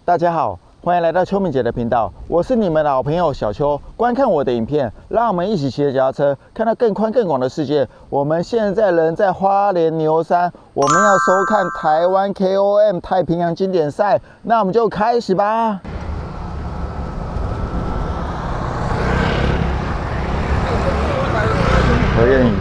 大家好，欢迎来到邱明姐的频道，我是你们的老朋友小邱。观看我的影片，让我们一起骑着脚踏车，看到更宽更广的世界。我们现在人在花莲牛山，我们要收看台湾 KOM 太平洋经典赛，那我们就开始吧。何燕宇。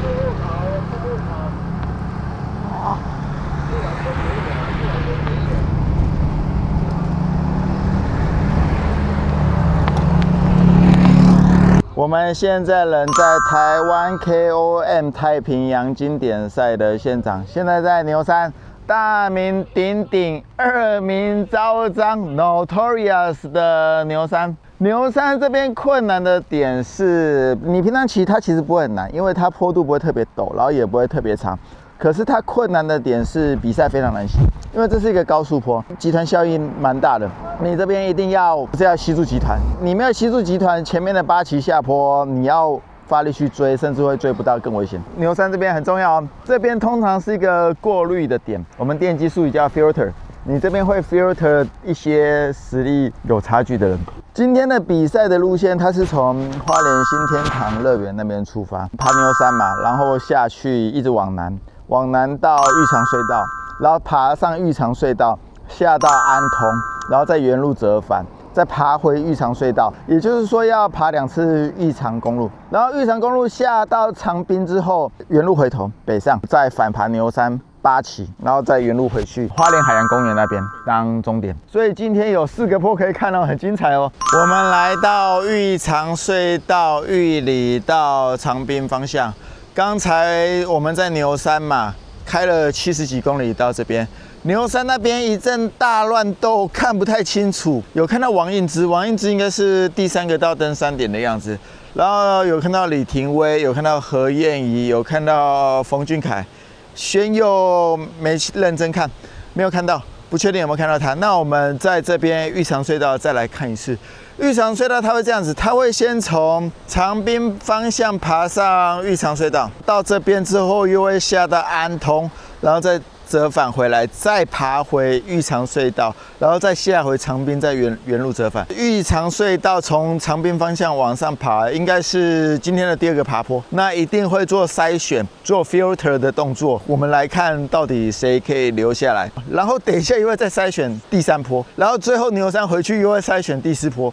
我们现在人在台湾 KOM 太平洋经典赛的现场，现在在牛山，大名鼎鼎、恶名昭彰 Notorious 的牛山。牛山这边困难的点是，你平常骑它其实不会很难，因为它坡度不会特别陡，然后也不会特别长。可是它困难的点是比赛非常难骑，因为这是一个高速坡，集团效应蛮大的。你这边一定要不是要吸住集团，你没有吸住集团，前面的8期下坡，你要发力去追，甚至会追不到，更危险。牛山这边很重要哦，这边通常是一个过滤的点，我们电机术语叫 filter。你这边会 filter 一些实力有差距的人。今天的比赛的路线，它是从花莲新天堂乐园那边出发，爬牛山嘛，然后下去一直往南到玉长隧道，然后爬上玉长隧道，下到安通，然后再原路折返，再爬回玉长隧道，也就是说要爬2次玉长公路，然后玉长公路下到长滨之后，原路回头北上，再反爬牛山8期，然后再原路回去花莲海洋公园那边当终点。所以今天有4个坡可以看哦，很精彩哦。我们来到玉长隧道玉里到长滨方向。刚才我们在牛山嘛，开了70几公里到这边。牛山那边一阵大乱斗，看不太清楚。有看到王应之应该是第3个到登山点的样子。然后有看到李廷威，有看到何燕仪，有看到冯俊凯。轩佑没认真看，没有看到，不确定有没有看到他。那我们在这边玉长隧道再来看一次。玉长隧道它会这样子，它会先从长滨方向爬上玉长隧道，到这边之后又会下到安通，然后再折返回来，再爬回玉长隧道，然后再下回长滨，再原路折返。玉长隧道从长滨方向往上爬，应该是今天的第2个爬坡。那一定会做筛选、做 filter 的动作。我们来看到底谁可以留下来，然后等一下又会再筛选第3坡，然后最后牛山回去又会筛选第4坡。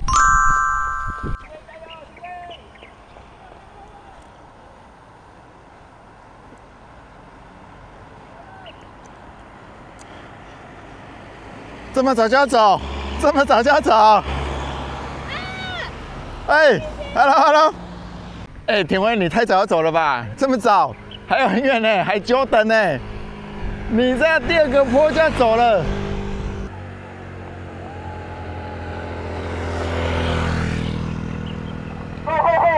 这么早就要走，这么早就要走。哎 ，hello， 哎，廷威，你太早要走了吧？这么早，还有很远呢，还久等呢。你在第2个坡就要走了。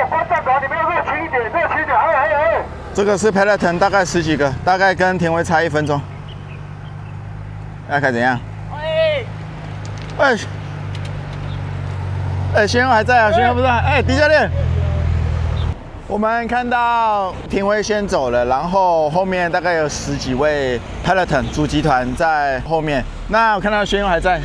关站岗，你们要热情一点，热情一点，哎。这个是 peloton， 大概10几个，大概跟廷威差1分钟。要看怎样？轩佑还在啊，轩佑不在。狄教练，我们看到廷威先走了，然后后面大概有10几位 peloton 主集团在后面。那我看到轩佑还在，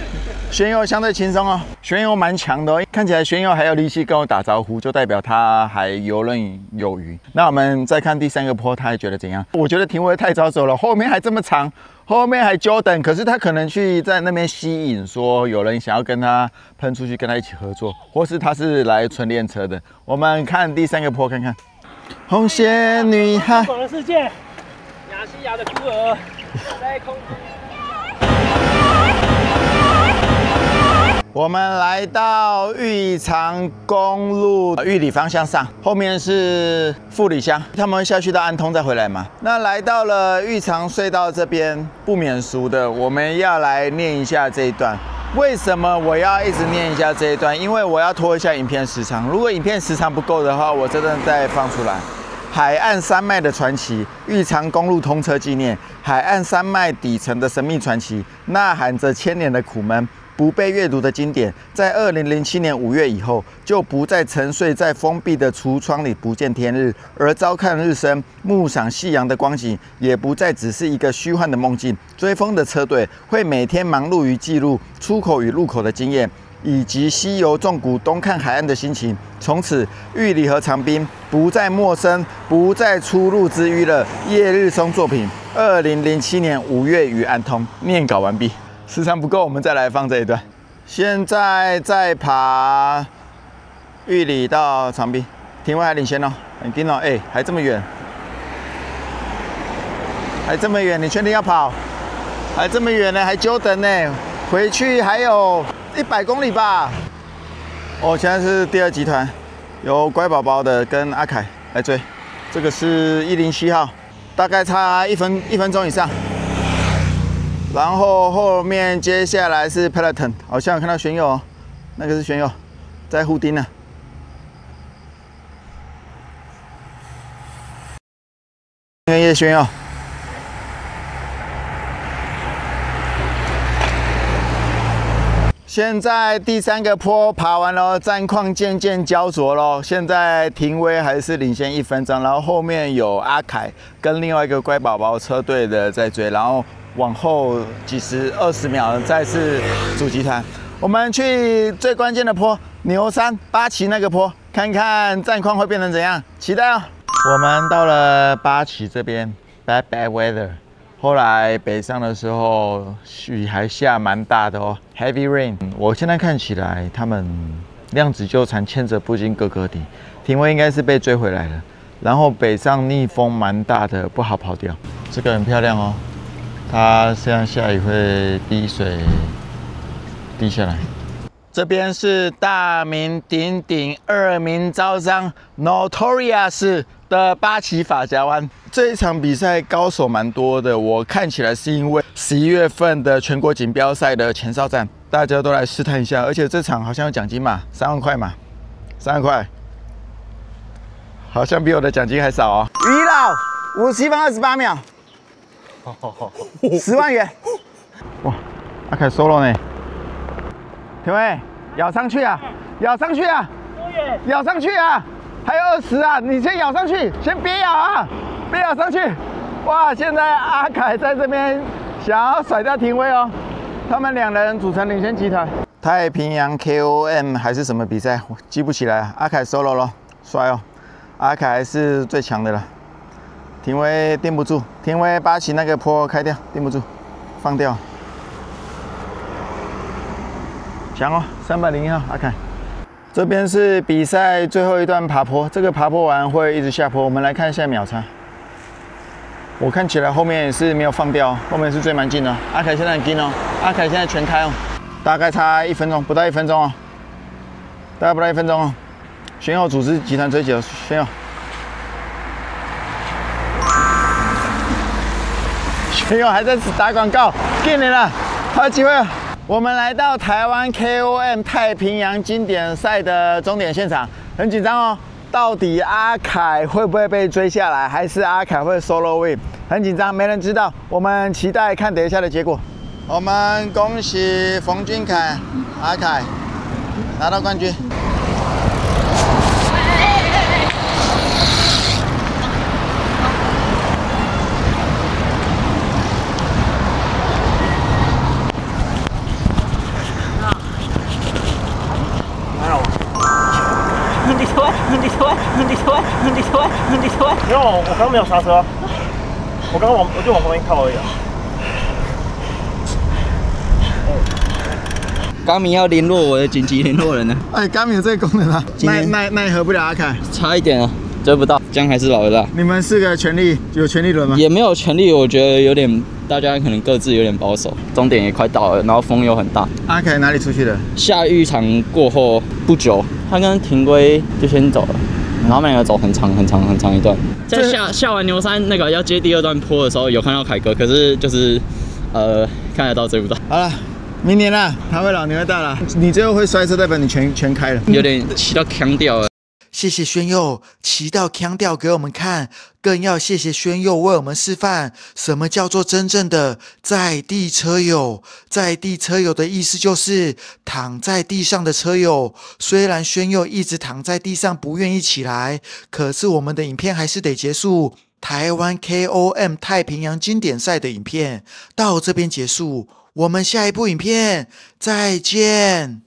轩佑相对轻松哦，轩佑蛮强的哦，看起来轩佑还有力气跟我打招呼，就代表他还游刃有余。那我们再看第3个坡，他还觉得怎样？我觉得廷威太早走了，后面还这么长。后面还久等，可是他可能去在那边吸引，说有人想要跟他喷出去，跟他一起合作，或是他是来纯练车的。我们看第3个坡看看，红鞋女孩，不同的世界，亚细亚的孤儿在空中。我们来到玉长公路玉里方向上，后面是富里乡，他们会下去到安通再回来嘛。那来到了玉长隧道这边，不免俗的，我们要来念一下这一段。为什么我要一直念一下这一段？因为我要拖一下影片时长。如果影片时长不够的话，我真的再放出来。海岸山脉的传奇，玉长公路通车纪念，海岸山脉底层的神秘传奇，呐喊着1000年的苦闷。不被阅读的经典，在2007年5月以后，就不再沉睡在封闭的橱窗里不见天日，而朝看日升、目赏夕阳的光景，也不再只是一个虚幻的梦境。追风的车队会每天忙碌于记录出口与入口的经验，以及西游纵谷、东看海岸的心情。从此，玉里和长滨不再陌生，不再出入之娱乐。叶日松作品，2007年5月与安通。念稿完毕。时长不够，我们再来放这一段。现在在爬玉里到长滨，停位还领先哦，很近哦，还这么远，还这么远，你确定要跑？还这么远呢，还久等呢，回去还有100公里吧。哦，现在是第2集团，有乖宝宝的跟阿凯来追，这个是107号，大概差1分钟以上。然后后面接下来是 Peloton， 好像有看到玄佑哦，那个是玄佑，在互盯呢。叶玄佑。现在第3个坡爬完了，战况渐渐焦灼咯。现在廷威还是领先1分钟，然后后面有阿凯跟另外一个乖宝宝车队的在追，然后往后几十20秒再是主集团。我们去最关键的坡牛山八旗那个坡，看看战况会变成怎样，期待哦。我们到了八旗这边 ，bad weather。后来北上的时候，雨还下蛮大的哦 ，heavy rain。我现在看起来，他们量子纠缠牵着不禁哥哥底，廷威应该是被追回来了。然后北上逆风蛮大的，不好跑掉。这个很漂亮哦，它这样下雨会滴水滴下来。这边是大名鼎鼎、恶名昭彰 Notorious 的八旗法夹湾。这一场比赛高手蛮多的，我看起来是因为11月份的全国锦标赛的前哨战，大家都来试探一下，而且这场好像有奖金嘛，3万块嘛，3万块，好像比我的奖金还少哦。余老57分28秒，10万元。哇，阿凯 solo 呢？廷威，咬上去啊！咬上去啊！咬上去啊！还有20啊！你先咬上去，先别咬啊！别咬上去！哇，现在阿凯在这边想要甩掉廷威哦。他们2人组成领先集团。太平洋 KOM 还是什么比赛？我记不起来。阿凯 solo 咯，帅哦！阿凯还是最强的了。廷威定不住，廷威八旗那个坡开掉，定不住，放掉。强哦，301号阿凯。这边是比赛最后一段爬坡，这个爬坡完会一直下坡。我们来看一下秒差。我看起来后面也是没有放掉，后面是追蛮近的。阿凯现在很近哦，阿凯现在全开哦，大概差1分钟，不到1分钟哦，大概不到1分钟哦。玄佑组织集团追击，玄佑。玄佑还在打广告，给你了，还有机会了。我们来到台湾 KOM 太平洋经典赛的终点现场，很紧张哦。到底阿凯会不会被追下来，还是阿凯会 solo win？ 很紧张，没人知道。我们期待看等一下的结果。我们恭喜冯俊凯、阿凯拿到冠军。你推！没有，我刚没有刹车，我就往旁边靠而已啊。Garmin 要联络我的紧急联络人呢。Garmin 有这个功能啊，奈何不了阿凯，差一点啊，追不到，这样还是老的大。你们4个有权利轮吗？也没有权利，我觉得有点，大家可能各自有点保守。终点也快到了，然后风又很大。阿凯哪里出去的？下浴场过后不久，他跟廷威就先走了。然后他们2个走很长一段，在下完牛山那个要接第2段坡的时候，有看到凯哥，可是就是看得到追不到。好了，明年啦，他会老，你会大了。你最后会摔车，代表你全开了，有点骑到呛掉了。谢谢宣佑骑到腔调给我们看，更要谢谢宣佑为我们示范什么叫做真正的在地车友。在地车友的意思就是躺在地上的车友。虽然宣佑一直躺在地上不愿意起来，可是我们的影片还是得结束。台湾 KOM 太平洋经典赛的影片到这边结束，我们下一部影片再见。